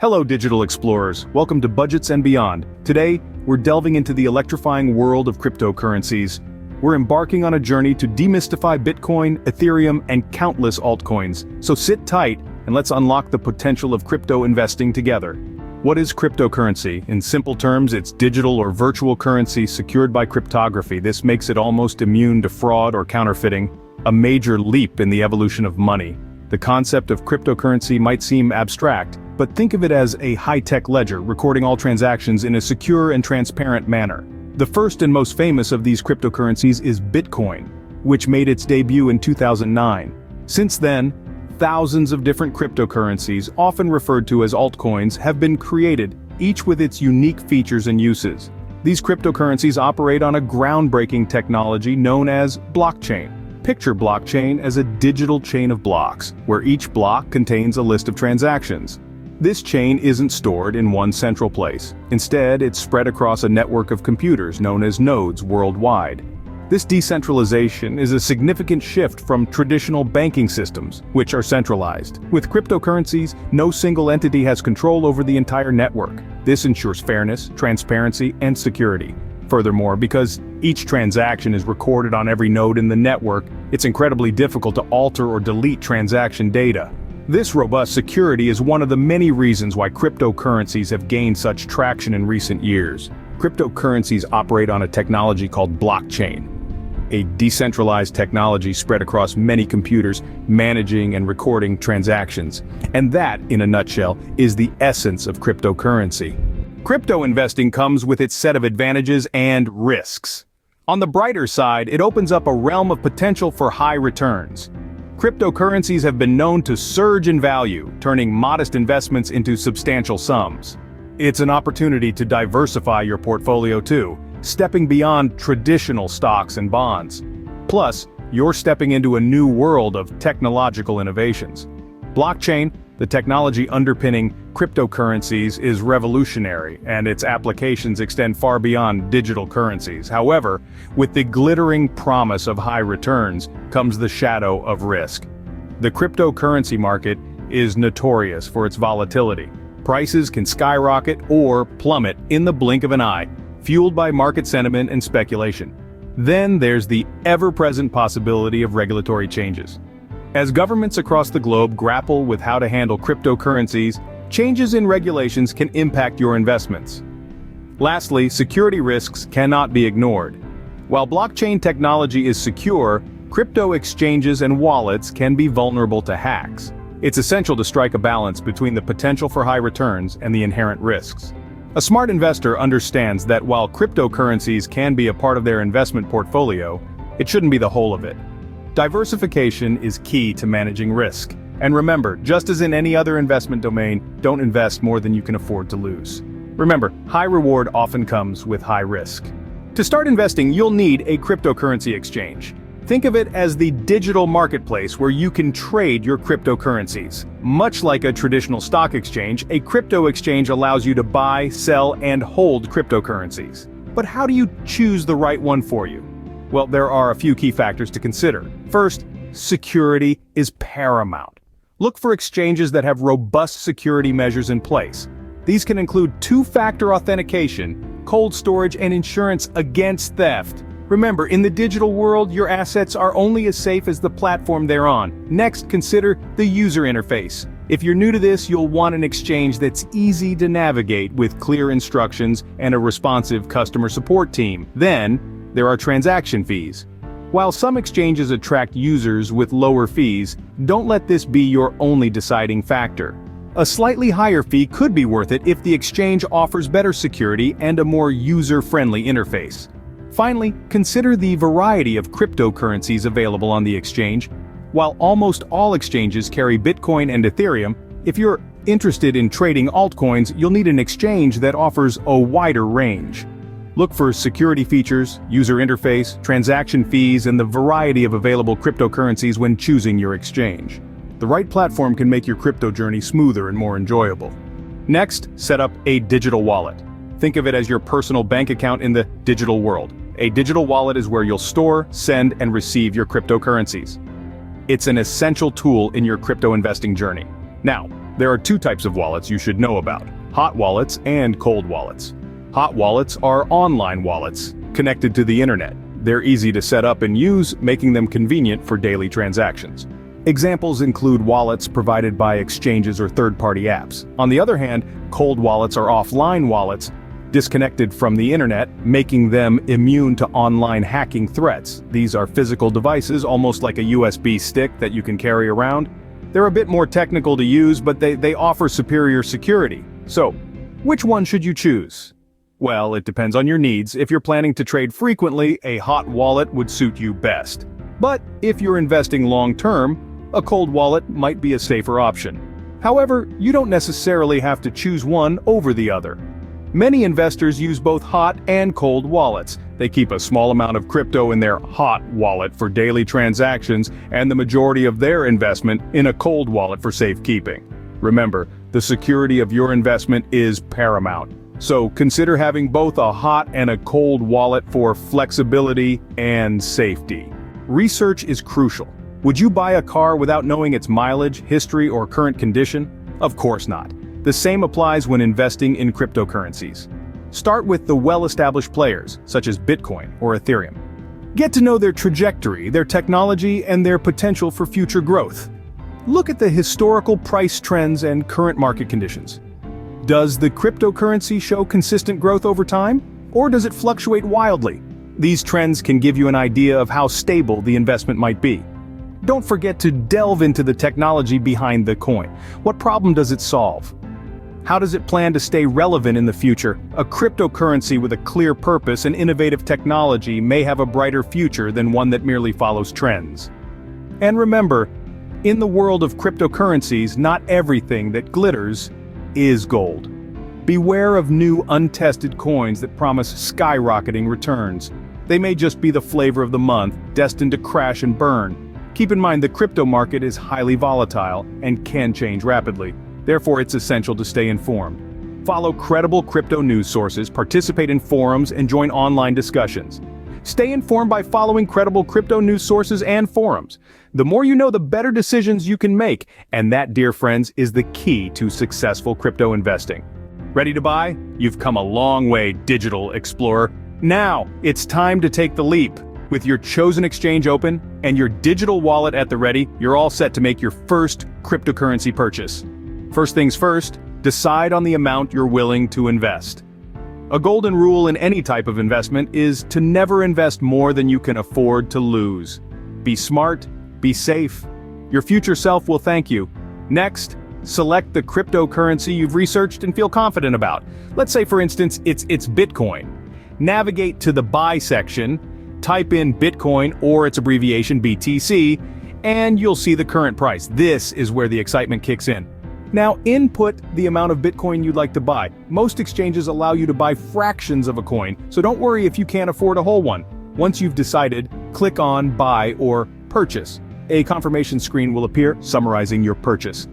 Hello digital explorers, welcome to Budgets and Beyond. Today, we're delving into the electrifying world of cryptocurrencies. We're embarking on a journey to demystify Bitcoin, Ethereum, and countless altcoins. So sit tight and let's unlock the potential of crypto investing together. What is cryptocurrency? In simple terms, it's digital or virtual currency secured by cryptography. This makes it almost immune to fraud or counterfeiting, a major leap in the evolution of money. The concept of cryptocurrency might seem abstract, but think of it as a high-tech ledger recording all transactions in a secure and transparent manner. The first and most famous of these cryptocurrencies is Bitcoin, which made its debut in 2009. Since then, thousands of different cryptocurrencies, often referred to as altcoins, have been created, each with its unique features and uses. These cryptocurrencies operate on a groundbreaking technology known as blockchain. Picture blockchain as a digital chain of blocks, where each block contains a list of transactions. This chain isn't stored in one central place. Instead, it's spread across a network of computers known as nodes worldwide. This decentralization is a significant shift from traditional banking systems, which are centralized. With cryptocurrencies, no single entity has control over the entire network. This ensures fairness, transparency, and security. Furthermore, because each transaction is recorded on every node in the network, it's incredibly difficult to alter or delete transaction data. This robust security is one of the many reasons why cryptocurrencies have gained such traction in recent years. Cryptocurrencies operate on a technology called blockchain, a decentralized technology spread across many computers, managing and recording transactions. And that, in a nutshell, is the essence of cryptocurrency. Crypto investing comes with its set of advantages and risks. On the brighter side, it opens up a realm of potential for high returns. Cryptocurrencies have been known to surge in value, turning modest investments into substantial sums. It's an opportunity to diversify your portfolio too, stepping beyond traditional stocks and bonds. Plus, you're stepping into a new world of technological innovations. Blockchain, the technology underpinning cryptocurrencies, is revolutionary, and its applications extend far beyond digital currencies. However, with the glittering promise of high returns comes the shadow of risk. The cryptocurrency market is notorious for its volatility. Prices can skyrocket or plummet in the blink of an eye, fueled by market sentiment and speculation. Then there's the ever-present possibility of regulatory changes. As governments across the globe grapple with how to handle cryptocurrencies, changes in regulations can impact your investments. Lastly, security risks cannot be ignored. While blockchain technology is secure, crypto exchanges and wallets can be vulnerable to hacks. It's essential to strike a balance between the potential for high returns and the inherent risks. A smart investor understands that while cryptocurrencies can be a part of their investment portfolio, it shouldn't be the whole of it. Diversification is key to managing risk. And remember, just as in any other investment domain, don't invest more than you can afford to lose. Remember, high reward often comes with high risk. To start investing, you'll need a cryptocurrency exchange. Think of it as the digital marketplace where you can trade your cryptocurrencies. Much like a traditional stock exchange, a crypto exchange allows you to buy, sell, and hold cryptocurrencies. But how do you choose the right one for you? Well, there are a few key factors to consider. First, security is paramount. Look for exchanges that have robust security measures in place. These can include two-factor authentication, cold storage, and insurance against theft. Remember, in the digital world, your assets are only as safe as the platform they're on. Next, consider the user interface. If you're new to this, you'll want an exchange that's easy to navigate with clear instructions and a responsive customer support team. Then, there are transaction fees. While some exchanges attract users with lower fees, don't let this be your only deciding factor. A slightly higher fee could be worth it if the exchange offers better security and a more user-friendly interface. Finally, consider the variety of cryptocurrencies available on the exchange. While almost all exchanges carry Bitcoin and Ethereum, if you're interested in trading altcoins, you'll need an exchange that offers a wider range. Look for security features, user interface, transaction fees, and the variety of available cryptocurrencies when choosing your exchange. The right platform can make your crypto journey smoother and more enjoyable. Next, set up a digital wallet. Think of it as your personal bank account in the digital world. A digital wallet is where you'll store, send, and receive your cryptocurrencies. It's an essential tool in your crypto investing journey. Now, There are two types of wallets you should know about: hot wallets and cold wallets. Hot wallets are online wallets, connected to the internet. They're easy to set up and use, making them convenient for daily transactions. Examples include wallets provided by exchanges or third-party apps. On the other hand, cold wallets are offline wallets, disconnected from the internet, making them immune to online hacking threats. These are physical devices, almost like a USB stick that you can carry around. They're a bit more technical to use, but they offer superior security. So, which one should you choose? Well, it depends on your needs. If you're planning to trade frequently, a hot wallet would suit you best. But if you're investing long-term, a cold wallet might be a safer option. However, you don't necessarily have to choose one over the other. Many investors use both hot and cold wallets. They keep a small amount of crypto in their hot wallet for daily transactions and the majority of their investment in a cold wallet for safekeeping. Remember, the security of your investment is paramount. So consider having both a hot and a cold wallet for flexibility and safety. Research is crucial. Would you buy a car without knowing its mileage, history, or current condition? Of course not. The same applies when investing in cryptocurrencies. Start with the well-established players, such as Bitcoin or Ethereum. Get to know their trajectory, their technology, and their potential for future growth. Look at the historical price trends and current market conditions. Does the cryptocurrency show consistent growth over time, or does it fluctuate wildly? These trends can give you an idea of how stable the investment might be. Don't forget to delve into the technology behind the coin. What problem does it solve? How does it plan to stay relevant in the future? A cryptocurrency with a clear purpose and innovative technology may have a brighter future than one that merely follows trends. And remember, in the world of cryptocurrencies, not everything that glitters is gold. Beware of new untested coins that promise skyrocketing returns. They may just be the flavor of the month, destined to crash and burn. Keep in mind the crypto market is highly volatile and can change rapidly. Therefore, it's essential to stay informed. Follow credible crypto news sources, participate in forums, and join online discussions. Stay informed by following credible crypto news sources and forums. The more you know, the better decisions you can make, and that, dear friends, is the key to successful crypto investing. Ready to buy? You've come a long way, digital explorer. Now, it's time to take the leap. With your chosen exchange open and your digital wallet at the ready, you're all set to make your first cryptocurrency purchase. First things first, decide on the amount you're willing to invest. A golden rule in any type of investment is to never invest more than you can afford to lose. Be smart, be safe. Your future self will thank you. Next, select the cryptocurrency you've researched and feel confident about. Let's say, for instance, it's Bitcoin. Navigate to the buy section, type in Bitcoin or its abbreviation BTC, and you'll see the current price. This is where the excitement kicks in. Now input the amount of Bitcoin you'd like to buy. Most exchanges allow you to buy fractions of a coin, so don't worry if you can't afford a whole one. Once you've decided, click on Buy or Purchase. A confirmation screen will appear summarizing your purchase.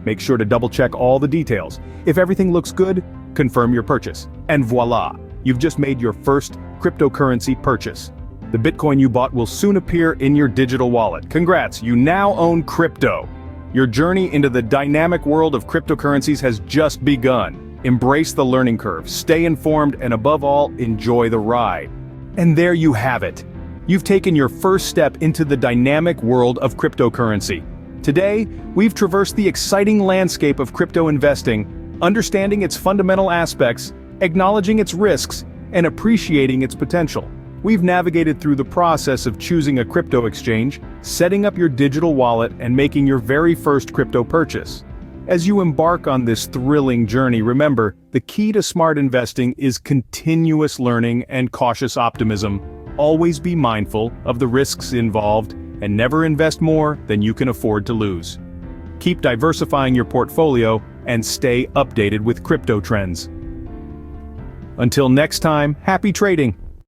Make sure to double-check all the details. If everything looks good, confirm your purchase. And voila! You've just made your first cryptocurrency purchase. The Bitcoin you bought will soon appear in your digital wallet. Congrats, you now own crypto. Your journey into the dynamic world of cryptocurrencies has just begun. Embrace the learning curve, stay informed, and above all, enjoy the ride. And there you have it. You've taken your first step into the dynamic world of cryptocurrency. Today, we've traversed the exciting landscape of crypto investing, understanding its fundamental aspects, acknowledging its risks, and appreciating its potential. We've navigated through the process of choosing a crypto exchange, setting up your digital wallet, and making your very first crypto purchase. As you embark on this thrilling journey, remember, the key to smart investing is continuous learning and cautious optimism. Always be mindful of the risks involved, and never invest more than you can afford to lose. Keep diversifying your portfolio and stay updated with crypto trends. Until next time, happy trading!